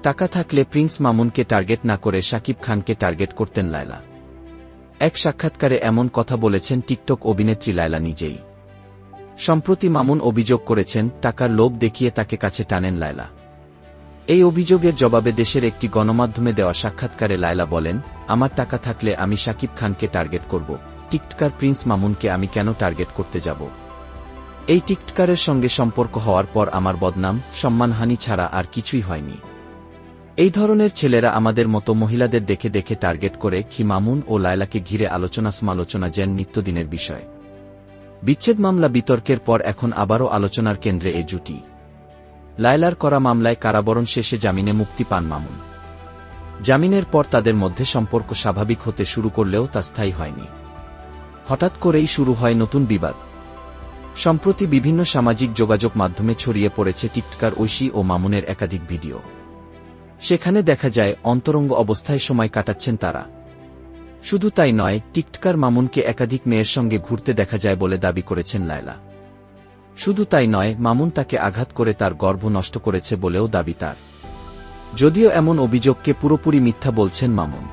টাকা থাকলে Prince মামুনকে target না করে শাকিব খানকে টার্গেট করতেন লায়লা। এক সাক্ষাৎকারে এমন কথা বলেছেন টিকটক অভিনেত্রী লায়লা নিজেই। সম্প্রতি মামুন অভিযোগ করেছেন টাকার লোভ দেখিয়ে তাকে কাছে টানেন লায়লা। এই অভিযোগের জবাবে দেশের একটি গণমাধ্যমে দেওয়া সাক্ষাৎকারে লায়লা বলেন, আমার টাকা থাকলে আমি শাকিব খানকে টার্গেট করব, টিকটকার প্রিন্স মামুনকে আমি কেন টার্গেট করতে যাব? এই টিকটকারের সঙ্গে সম্পর্ক হওয়ার পর আমার বদনাম, সম্মানহানি ছাড়া আর কিছুই হয়নি। এই ধরনের ছেলেরা আমাদের মতো মহিলাদের দেখে দেখে টার্গেট করে কি মামুন ও লায়লাকে ঘিরে সমালোচনা যেন নিত্যদিনের বিষয়। বিচ্ছেদ মামলা বিতর্কের পর এখন আবারও আলোচনার কেন্দ্রে এ জুটি। লায়লার করা মামলায় কারাবরণ শেষে জামিনে মুক্তি পান মামুন। জামিনের পর তাদের মধ্যে সম্পর্ক স্বাভাবিক হতে শুরু করলেও তা স্থায়ী হয়নি। হঠাৎ করেই শুরু হয় নতুন বিবাদ। সম্প্রতি বিভিন্ন সামাজিক যোগাযোগ মাধ্যমে ছড়িয়ে পড়েছে টিকটকার ঐশী ও মামুনের একাধিক ভিডিও। সেখানে দেখা যায় অন্তরঙ্গ অবস্থায় সময় কাটাচ্ছেন তারা। শুধু তাই নয়, টিকটকার মামুনকে একাধিক মেয়ের সঙ্গে ঘুরতে দেখা যায় বলে দাবি করেছেন লায়লা। শুধু তাই নয়, মামুন তাকে আঘাত করে তার গর্ভ নষ্ট করেছে বলেও দাবি তার। যদিও এমন অভিযোগকে পুরোপুরি মিথ্যা বলছেন মামুন।